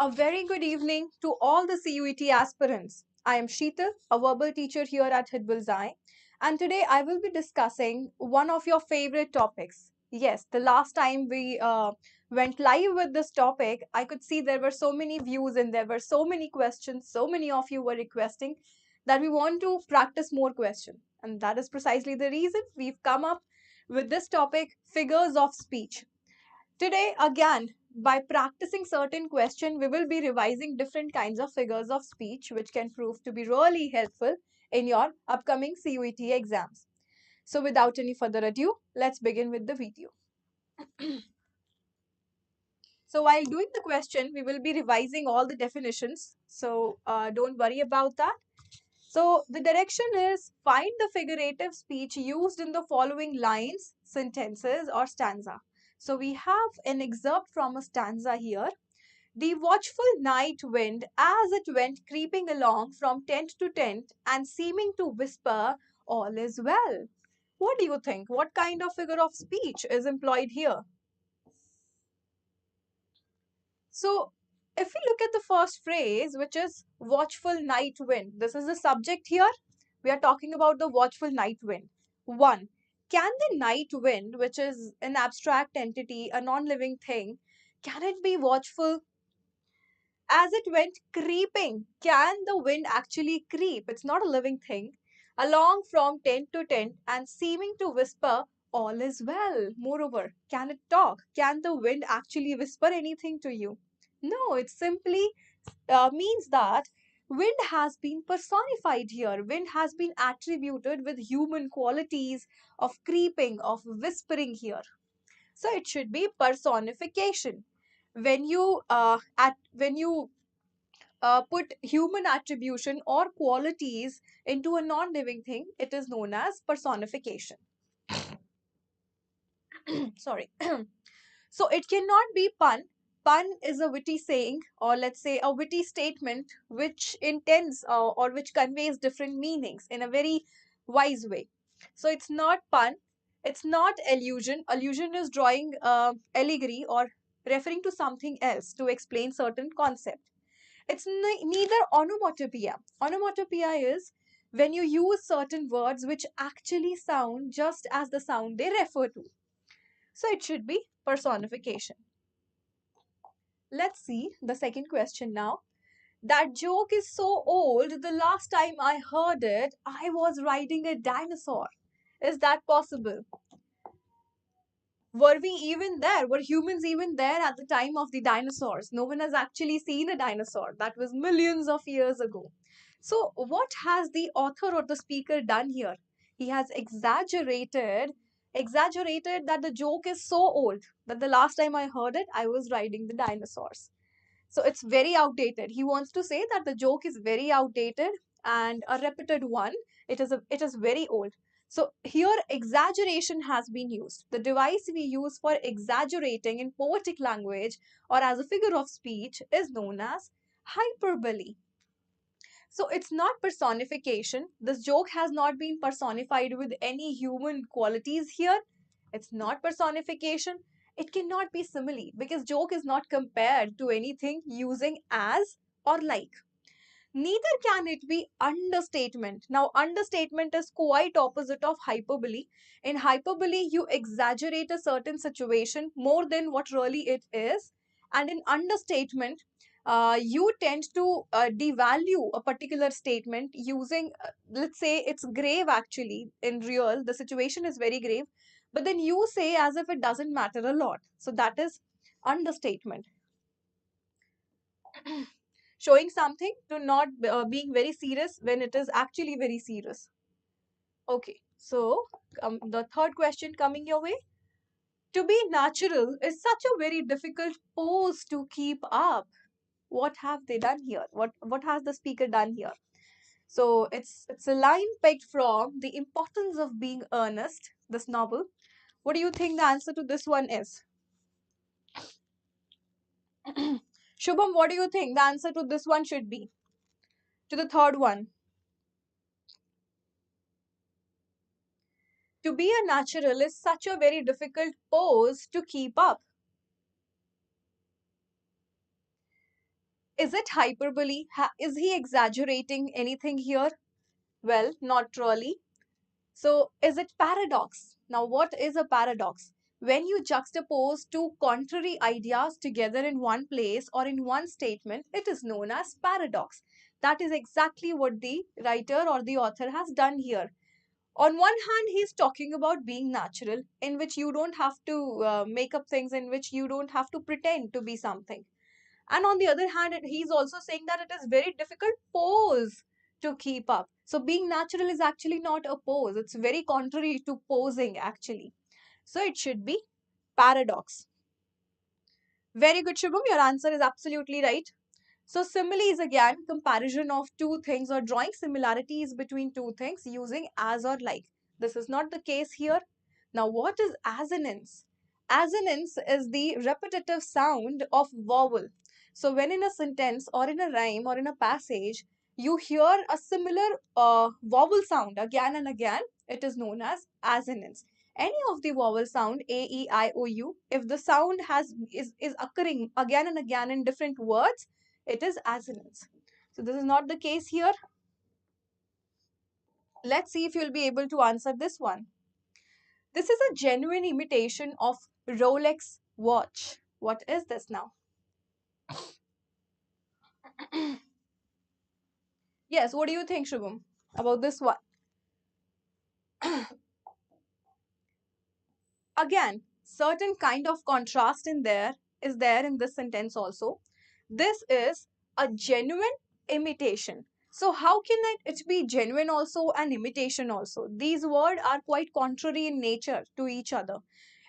A very good evening to all the CUET aspirants. I am Sheetal, a verbal teacher here at Hitbullseye, and today I will be discussing one of your favorite topics. Yes, the last time we went live with this topic, I could see there were so many views and there were so many questions. So many of you were requesting that we want to practice more questions, and that is precisely the reason we've come up with this topic, figures of speech. Today, again, by practicing certain questions, we will be revising different kinds of figures of speech, which can prove to be really helpful in your upcoming CUET exams. So without any further ado, let's begin with the video. So while doing the question, we will be revising all the definitions. So don't worry about that. So the direction is find the figurative speech used in the following lines, sentences, or stanza. So we have an excerpt from a stanza here. The watchful night wind, as it went creeping along from tent to tent and seeming to whisper, all is well. What do you think? What kind of figure of speech is employed here? So, if we look at the first phrase, which is watchful night wind, this is the subject here. We are talking about the watchful night wind. One, can the night wind, which is an abstract entity, a non living thing, can it be watchful? As it went creeping, can the wind actually creep? It's not a living thing. Along from tent to tent and seeming to whisper, all is well. Moreover, can it talk? Can the wind actually whisper anything to you? No, it simply means that wind has been personified here. Wind has been attributed with human qualities of creeping, of whispering here. So it should be personification. When you put human attribution or qualities into a non-living thing, it is known as personification. Sorry. So it cannot be pun. Pun is a witty saying, or let's say a witty statement, which intends or which conveys different meanings in a very wise way. So it's not pun. It's not allusion. Allusion is drawing allegory or referring to something else to explain certain concept. It's neither onomatopoeia. Onomatopoeia is when you use certain words which actually sound just as the sound they refer to. So it should be personification. Let's see the second question now. That joke is so old, the last time I heard it, I was riding a dinosaur. Is that possible? Were we even there? Were humans even there at the time of the dinosaurs? No one has actually seen a dinosaur. That was millions of years ago. So, what has the author or the speaker done here? He has exaggerated that the joke is so old that the last time I heard it, I was riding the dinosaurs. So it's very outdated. He wants to say that the joke is very outdated and a repeated one. It is very old. So here exaggeration has been used. The device we use for exaggerating in poetic language or as a figure of speech is known as hyperbole. So it's not personification. This joke has not been personified with any human qualities here. It's not personification. It cannot be simile because joke is not compared to anything using as or like. Neither can it be understatement. Now, understatement is quite opposite of hyperbole. In hyperbole, you exaggerate a certain situation more than what really it is. And in understatement, you tend to devalue a particular statement using, let's say, it's grave actually in real, the situation is very grave, but then you say as if it doesn't matter a lot. So that is understatement. Showing something to not being very serious when it is actually very serious. Okay, so the third question coming your way. To be natural is such a very difficult pose to keep up. What have they done here? What has the speaker done here? So it's a line picked from The Importance of Being Earnest, this novel. What do you think the answer to this one is? Shubham, what do you think the answer to this one should be? To the third one. To be a natural is such a very difficult pose to keep up. Is it hyperbole? Is he exaggerating anything here? Well, not really. So, is it paradox? Now, what is a paradox? When you juxtapose two contrary ideas together in one place or in one statement, it is known as paradox. That is exactly what the writer or the author has done here. On one hand, he's talking about being natural, in which you don't have to make up things, in which you don't have to pretend to be something. And on the other hand, he's also saying that it is very difficult pose to keep up. So being natural is actually not a pose. It's very contrary to posing actually. So it should be paradox. Very good, Shubham. Your answer is absolutely right. So simile is again comparison of two things or drawing similarities between two things using as or like. This is not the case here. Now what is assonance? Assonance is the repetitive sound of vowel. So when in a sentence or in a rhyme or in a passage, you hear a similar vowel sound again and again, it is known as assonance. Any of the vowel sound A, E, I, O, U, if the sound is occurring again and again in different words, it is assonance. So this is not the case here. Let's see if you'll be able to answer this one. This is a genuine imitation of Rolex watch. What is this now? Yes, what do you think, Shubham, about this one? Again, certain kind of contrast in there is there in this sentence also. This is a genuine imitation. So how can it be genuine also and imitation also? These words are quite contrary in nature to each other.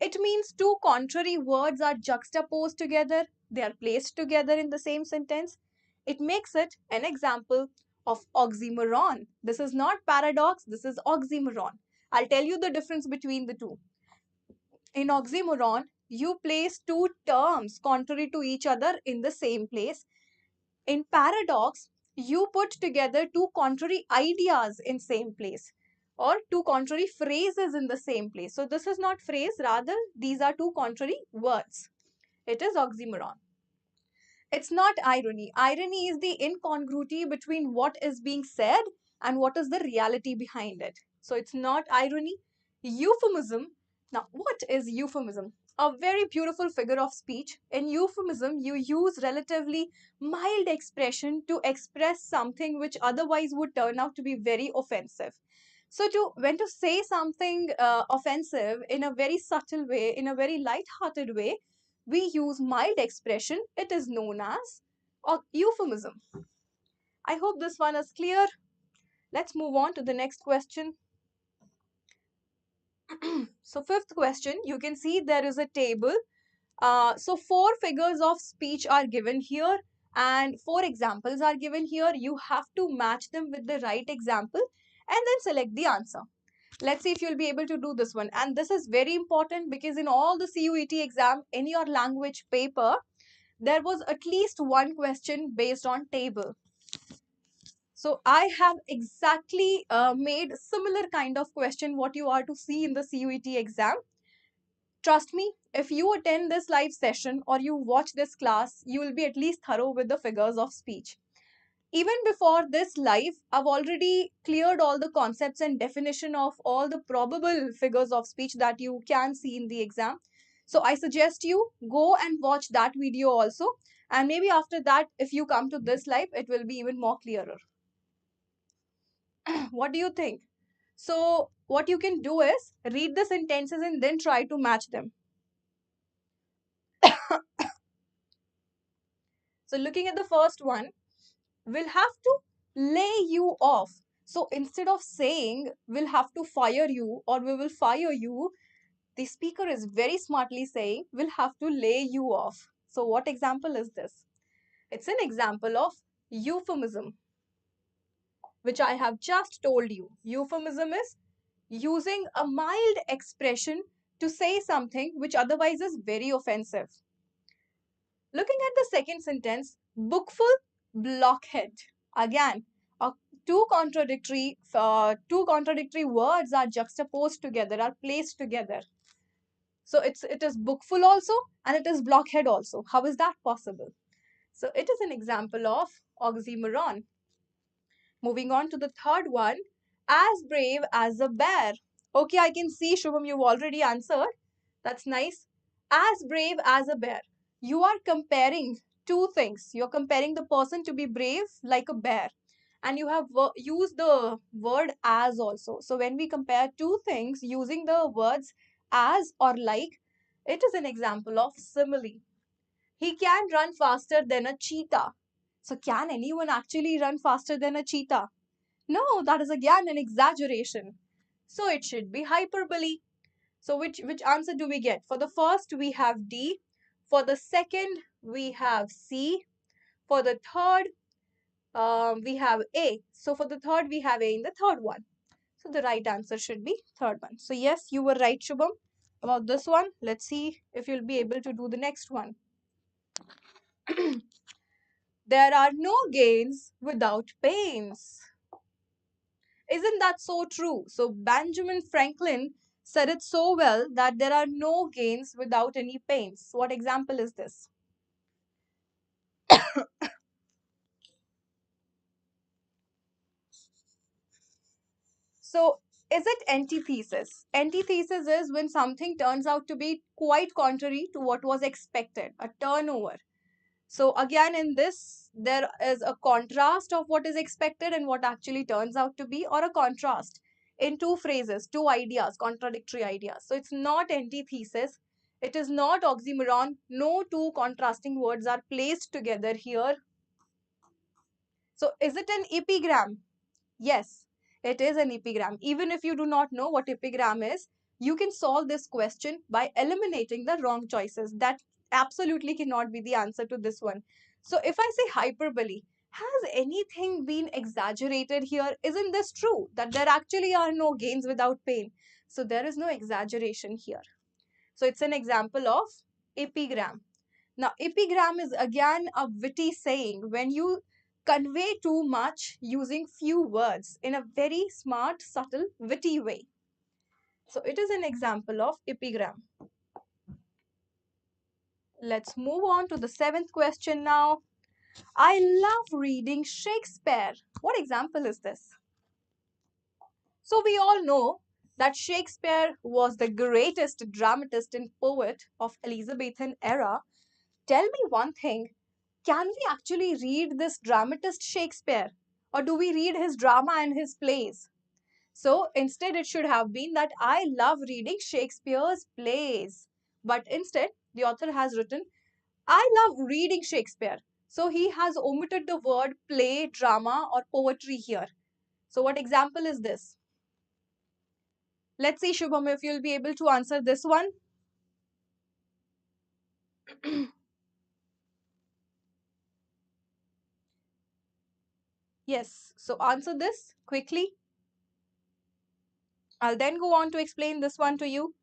It means two contrary words are juxtaposed together, they are placed together in the same sentence. It makes it an example of oxymoron. This is not paradox, this is oxymoron. I'll tell you the difference between the two. In oxymoron, you place two terms contrary to each other in the same place. In paradox, you put together two contrary ideas in same place or two contrary phrases in the same place. So this is not phrase, rather these are two contrary words. It is oxymoron. It's not irony. Irony is the incongruity between what is being said and what is the reality behind it. So it's not irony. Euphemism. Now, what is euphemism? A very beautiful figure of speech. In euphemism, you use relatively mild expression to express something which otherwise would turn out to be very offensive. So when to say something offensive in a very subtle way, in a very light-hearted way, we use mild expression. It is known as euphemism. I hope this one is clear. Let's move on to the next question. So fifth question, you can see there is a table. So four figures of speech are given here and four examples are given here. You have to match them with the right example and then select the answer. Let's see if you'll be able to do this one. And this is very important because in all the CUET exam, in your language paper, there was at least one question based on table. So I have exactly made similar kind of question what you are to see in the CUET exam. Trust me, if you attend this live session or you watch this class, you will be at least thorough with the figures of speech. Even before this live, I've already cleared all the concepts and definition of all the probable figures of speech that you can see in the exam. So I suggest you go and watch that video also. And maybe after that, if you come to this live, it will be even more clearer. What do you think? So what you can do is read the sentences and then try to match them. So looking at the first one, we'll have to lay you off. So instead of saying we'll have to fire you or we will fire you, the speaker is very smartly saying we'll have to lay you off. So what example is this? It's an example of euphemism, which I have just told you. Euphemism is using a mild expression to say something which otherwise is very offensive. Looking at the second sentence, bookful blockhead. Again, two contradictory words are juxtaposed together, are placed together. So it is bookful also and it is blockhead also. How is that possible? So it is an example of oxymoron. Moving on to the third one, as brave as a bear. Okay, I can see, Shubham, you've already answered. That's nice. As brave as a bear. You are comparing two things. You're comparing the person to be brave like a bear. And you have used the word as also. So when we compare two things using the words as or like, it is an example of simile. He can run faster than a cheetah. So can anyone actually run faster than a cheetah? No, that is again an exaggeration. So it should be hyperbole. So which answer do we get? For the first, we have D. For the second, we have C. For the third, we have A. So for the third, we have A in the third one. So the right answer should be third one. So yes, you were right, Shubham, about this one. Let's see if you'll be able to do the next one. There are no gains without pains. Isn't that so true? So Benjamin Franklin said it so well that there are no gains without any pains. What example is this? So is it antithesis? Antithesis is when something turns out to be quite contrary to what was expected, a turnover. So again, in this, there is a contrast of what is expected and what actually turns out to be, or a contrast in two phrases, two ideas, contradictory ideas. So it's not antithesis. It is not oxymoron. No two contrasting words are placed together here. So is it an epigram? Yes, it is an epigram. Even if you do not know what epigram is, you can solve this question by eliminating the wrong choices. That absolutely cannot be the answer to this one. So if I say hyperbole, has anything been exaggerated here? Isn't this true that there actually are no gains without pain? So there is no exaggeration here. So it's an example of epigram. Now, epigram is again a witty saying when you convey too much using few words in a very smart, subtle, witty way. So it is an example of epigram. Let's move on to the seventh question now. I love reading Shakespeare. What example is this? So we all know that Shakespeare was the greatest dramatist and poet of Elizabethan era. Tell me one thing, can we actually read this dramatist Shakespeare? Or do we read his drama and his plays? So instead, it should have been that I love reading Shakespeare's plays. But instead, the author has written, I love reading Shakespeare. So he has omitted the word play, drama, or poetry here. So what example is this? Let's see, Shubham, if you'll be able to answer this one. Yes, so answer this quickly. I'll then go on to explain this one to you.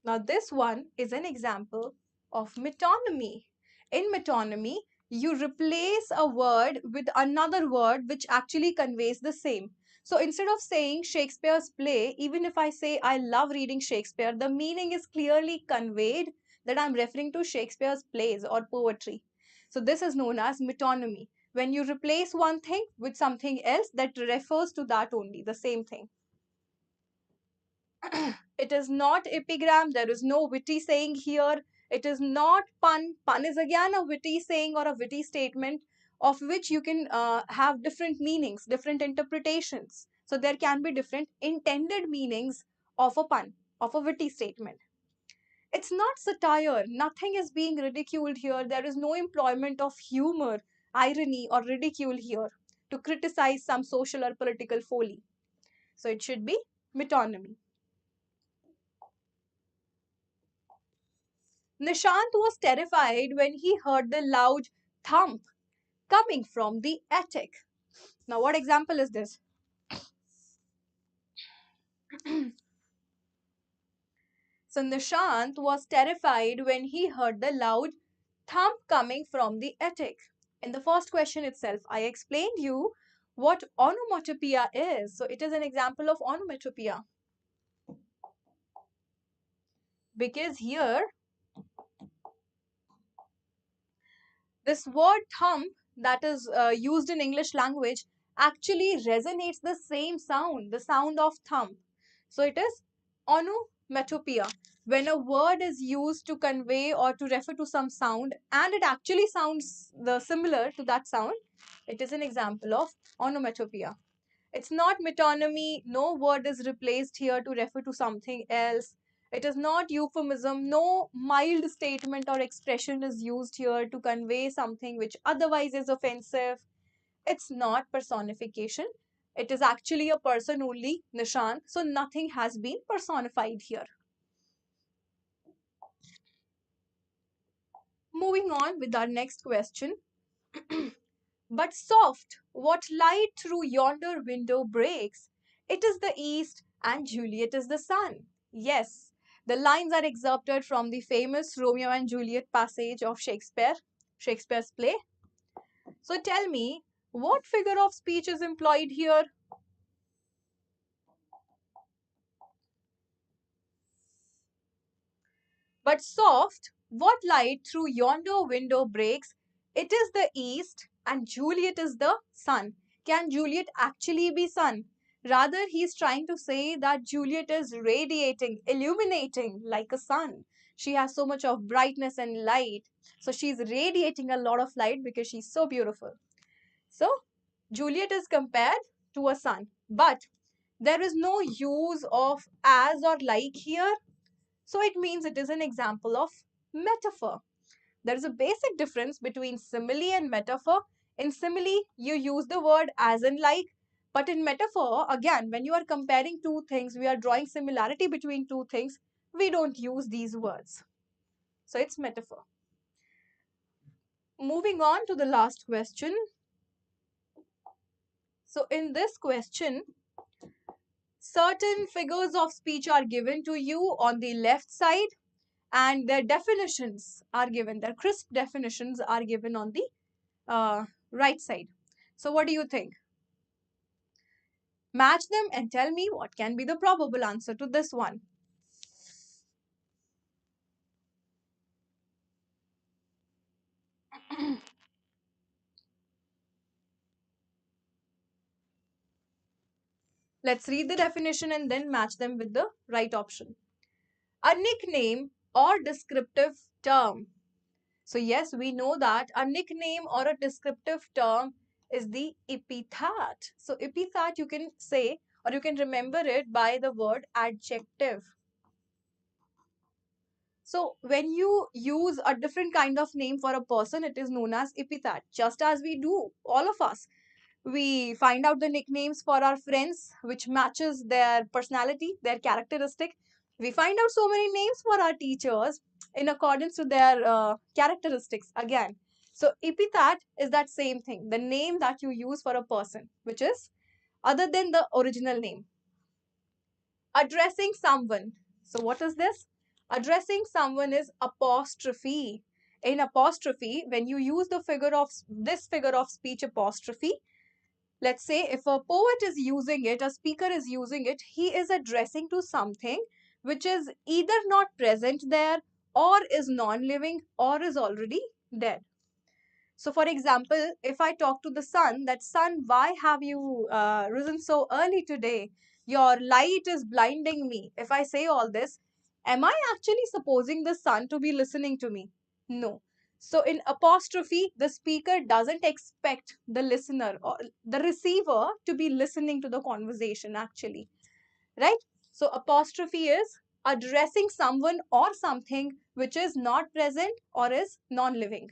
Now, this one is an example of metonymy. In metonymy, you replace a word with another word which actually conveys the same. So instead of saying Shakespeare's play, even if I say I love reading Shakespeare, the meaning is clearly conveyed that I'm referring to Shakespeare's plays or poetry. So this is known as metonymy. When you replace one thing with something else that refers to that only, the same thing. It is not epigram. There is no witty saying here. It is not pun. Pun is again a witty saying or a witty statement of which you can have different meanings, different interpretations. So there can be different intended meanings of a pun, of a witty statement. It's not satire. Nothing is being ridiculed here. There is no employment of humor, irony, or ridicule here to criticize some social or political folly. So it should be metonymy. Nishant was terrified when he heard the loud thump coming from the attic. Now, what example is this? So, Nishant was terrified when he heard the loud thump coming from the attic. In the first question itself, I explained you what onomatopoeia is. So, it is an example of onomatopoeia. Because here, this word thump that is used in English language actually resonates the same sound, the sound of thump. So it is onomatopoeia. When a word is used to convey or to refer to some sound and it actually sounds similar to that sound, it is an example of onomatopoeia. It's not metonymy, no word is replaced here to refer to something else. It is not euphemism, no mild statement or expression is used here to convey something which otherwise is offensive. It's not personification. It is actually a person only, Nishant, so nothing has been personified here. Moving on with our next question. But soft, what light through yonder window breaks? It is the east, and Juliet is the sun. Yes, the lines are excerpted from the famous Romeo and Juliet passage of Shakespeare's play. So tell me, what figure of speech is employed here? But soft, what light through yonder window breaks? It is the east, and Juliet is the sun. Can Juliet actually be sun? Rather, he's trying to say that Juliet is radiating, illuminating like a sun. She has so much of brightness and light. So she's radiating a lot of light because she's so beautiful. So Juliet is compared to a sun. But there is no use of as or like here. So it means it is an example of metaphor. There is a basic difference between simile and metaphor. In simile, you use the word as in like, but in metaphor, again, when you are comparing two things, we are drawing similarity between two things, we don't use these words. So it's metaphor. Moving on to the last question. So in this question, certain figures of speech are given to you on the left side and their definitions are given, their crisp definitions are given on the right side. So what do you think? Match them and tell me what can be the probable answer to this one. Let's read the definition and then match them with the right option. A nickname or descriptive term. So yes, we know that a nickname or a descriptive term is the epithet. So epithet you can say or you can remember it by the word adjective. So when you use a different kind of name for a person, it is known as epithet, just as we do, all of us. We find out the nicknames for our friends, which matches their personality, their characteristic. We find out so many names for our teachers in accordance to their characteristics again. So epithet is that same thing, the name that you use for a person, which is other than the original name. Addressing someone. So what is this? Addressing someone is apostrophe. In apostrophe, when you use the figure of speech apostrophe, let's say if a poet is using it, a speaker is using it, he is addressing to something which is either not present there or is non-living or is already dead. So, for example, if I talk to the sun, that sun, why have you risen so early today? Your light is blinding me. If I say all this, am I actually supposing the sun to be listening to me? No. So, in apostrophe, the speaker doesn't expect the listener or the receiver to be listening to the conversation actually, right? So, apostrophe is addressing someone or something which is not present or is non living.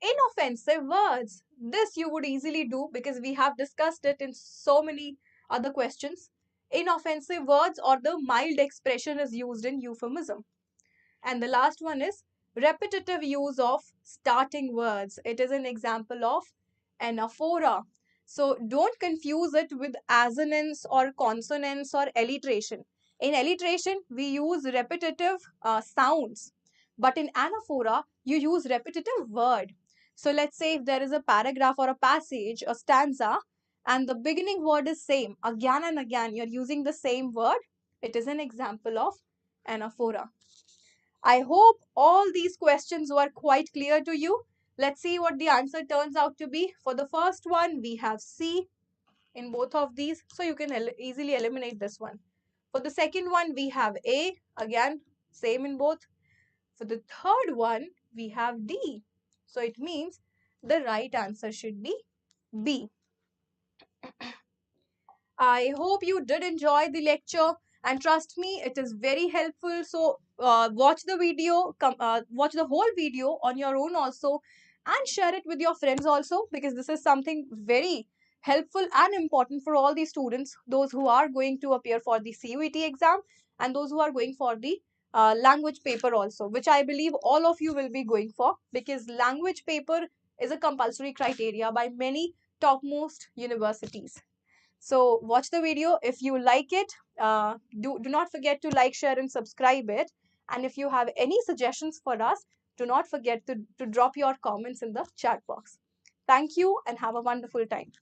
Inoffensive words. This you would easily do because we have discussed it in so many other questions. Inoffensive words or the mild expression is used in euphemism. And the last one is repetitive use of starting words. It is an example of anaphora. So don't confuse it with assonance or consonance or alliteration. In alliteration, we use repetitive sounds. But in anaphora, you use repetitive word. So let's say if there is a paragraph or a passage, a stanza, and the beginning word is same again and again, you're using the same word. It is an example of anaphora. I hope all these questions were quite clear to you. Let's see what the answer turns out to be. For the first one, we have C in both of these, so you can easily eliminate this one. For the second one, we have A, again, same in both. For the third one, we have D. So it means the right answer should be B. I hope you did enjoy the lecture, and trust me, it is very helpful. So watch the video, watch the whole video on your own also, and share it with your friends also, because this is something very helpful and important for all the students, those who are going to appear for the CUET exam and those who are going for the language paper also, which I believe all of you will be going for, because language paper is a compulsory criteria by many topmost universities. So watch the video. If you like it, do not forget to like, share and subscribe it. And if you have any suggestions for us, do not forget to drop your comments in the chat box. Thank you and have a wonderful time.